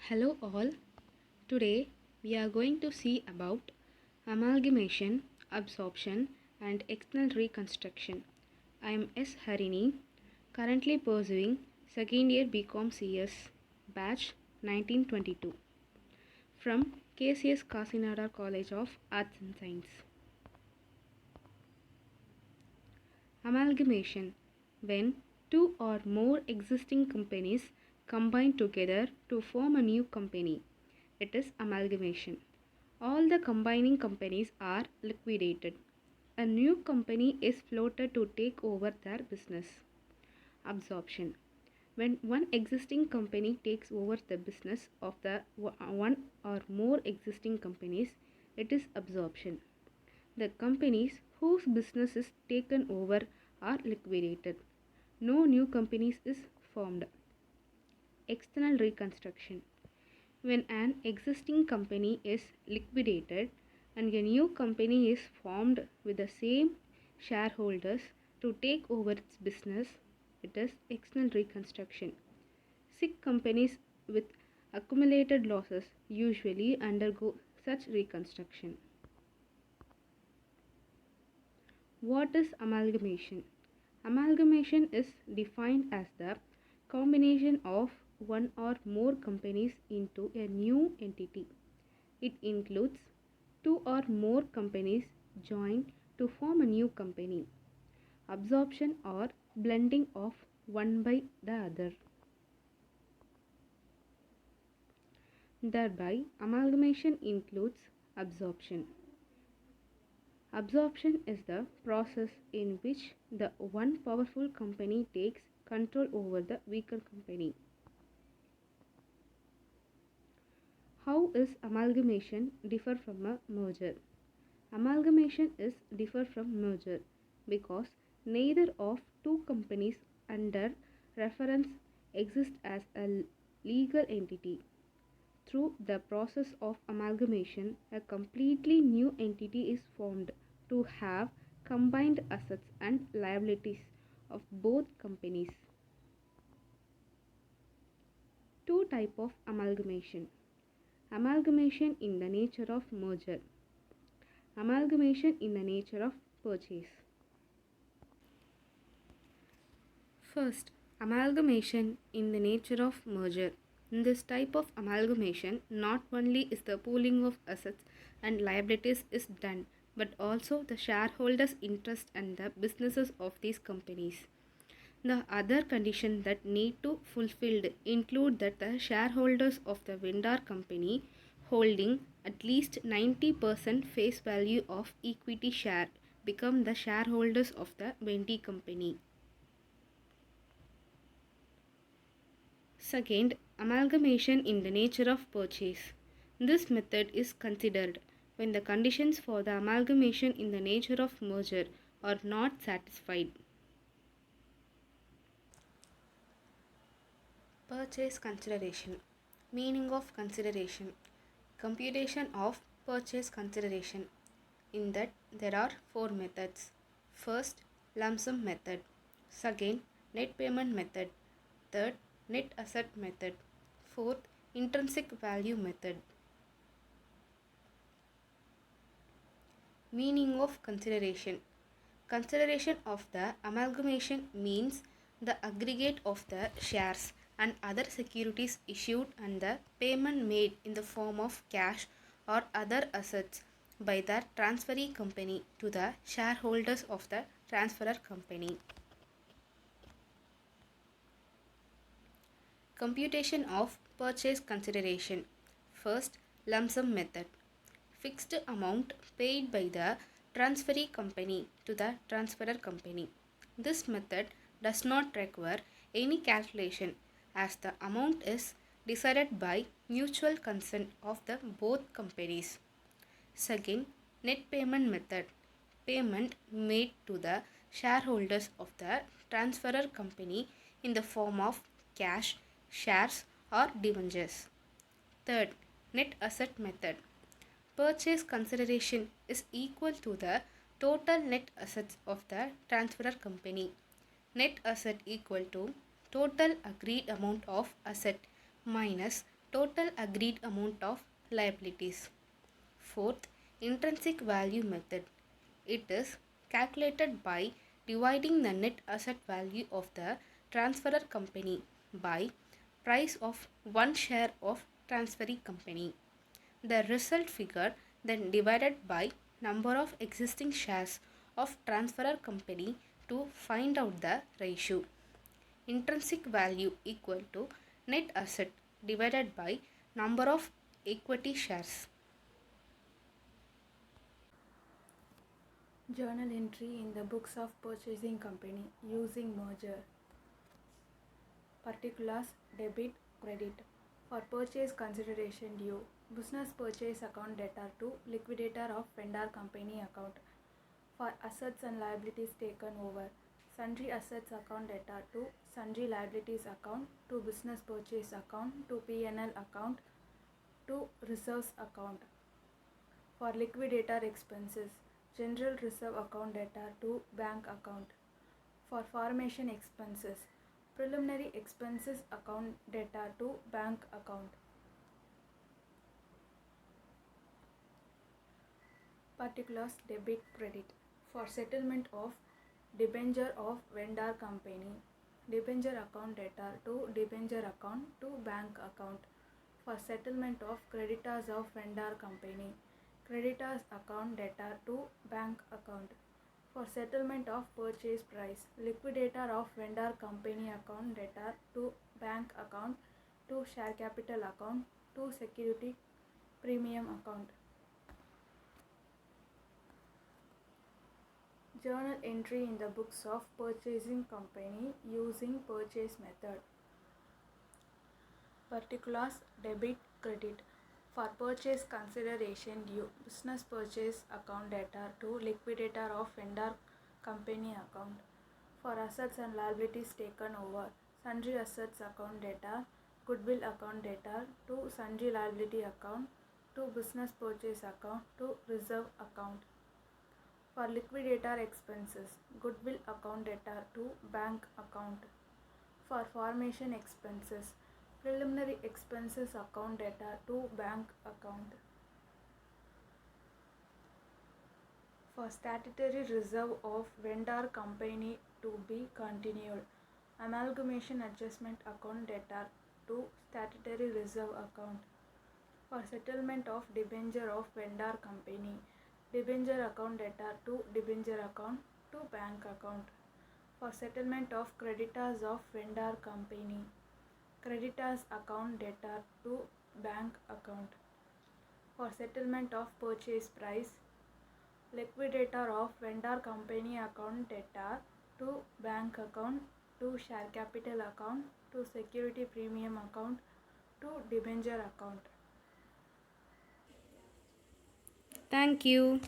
Hello all. Today we are going to see about amalgamation, absorption and external reconstruction. I am S. Harini, currently pursuing second year BCom CS batch 1922 from KCS Kasinada College of Arts and Science. Amalgamation: when two or more existing companies combine together to form a new company. It is amalgamation. All the combining companies are liquidated. A new company is floated to take over their business. Absorption: when one existing company takes over the business of the one or more existing companies, it is absorption. The companies whose business is taken over are liquidated. No new companies is formed. External reconstruction: when an existing company is liquidated and a new company is formed with the same shareholders to take over its business, it is external reconstruction. Sick companies with accumulated losses usually undergo such reconstruction. What is amalgamation? Amalgamation is defined as the combination of one or more companies into a new entity. It includes two or more companies joined to form a new company. Absorption or blending of one by the other. Thereby, amalgamation includes absorption. Absorption is the process in which the one powerful company takes control over the weaker company. How is amalgamation differ from a merger? Amalgamation is differ from merger because neither of two companies under reference exist as a legal entity. Through the process of amalgamation, a completely new entity is formed to have combined assets and liabilities of both companies. Two types of amalgamation. Amalgamation in the nature of merger. Amalgamation in the nature of purchase. First, amalgamation in the nature of merger. In this type of amalgamation, not only is the pooling of assets and liabilities is done, but also the shareholders' interest and the businesses of these companies. The other conditions that need to fulfilled include that the shareholders of the vendor company holding at least 90% face value of equity share become the shareholders of the vendee company. Second, amalgamation in the nature of purchase. This method is considered when the conditions for the amalgamation in the nature of merger are not satisfied. Purchase consideration. Meaning of consideration. Computation of purchase consideration. In that there are four methods. First, lump sum method. Second, net payment method. Third, net asset method. Fourth, intrinsic value method. Meaning of consideration. Consideration of the amalgamation means the aggregate of the shares and other securities issued and the payment made in the form of cash or other assets by the transferee company to the shareholders of the transferor company. Computation of purchase consideration. First, lump sum method. Fixed amount paid by the transferee company to the transferor company. This method does not require any calculation as the amount is decided by mutual consent of the both companies. Second, net payment method. Payment made to the shareholders of the transferor company in the form of cash, shares or debentures. Third, net asset method. Purchase consideration is equal to the total net assets of the transferor company. Net asset equal to total agreed amount of asset minus Total agreed amount of liabilities. Fourth, intrinsic value method. It is calculated by dividing the net asset value of the transferor company by price of one share of transferee company. The result figure then divided by number of existing shares of transferor company to find out the ratio. Intrinsic value equal to net asset divided by number of equity shares. Journal entry in the books of purchasing company using merger. Particulars debit credit. For purchase consideration due, business purchase account debtor to liquidator of vendor company account. For assets and liabilities taken over, sundry assets account debtor to sundry liabilities account to business purchase account to P&L account to reserves account. For liquidator expenses, general reserve account debtor to bank account. For formation expenses, preliminary expenses account debtor to bank account. Particulars debit credit. For settlement of debenture of vendor company, debenture account debtor to debenture account to bank account. For settlement of creditors of vendor company, creditors account debtor to bank account. For settlement of purchase price, liquidator of vendor company account debtor to bank account to share capital account to security premium account. Journal entry in the books of purchasing company using purchase method. Particulars debit credit. For purchase consideration due, business purchase account debtor to liquidator of vendor company account. For assets and liabilities taken over, sundry assets account debtor, goodwill account debtor to sundry liability account to business purchase account to reserve account. For liquidator expenses, goodwill account debtor to bank account. For formation expenses, preliminary expenses account debtor to bank account. For statutory reserve of vendor company to be continued, amalgamation adjustment account debtor to statutory reserve account. For settlement of debenture of vendor company, debenture account debtor to debenture account to bank account. For settlement of creditors of vendor company, creditors account debtor to bank account. For settlement of purchase price, liquidator of vendor company account debtor to bank account to share capital account to security premium account to debenture account. Thank you.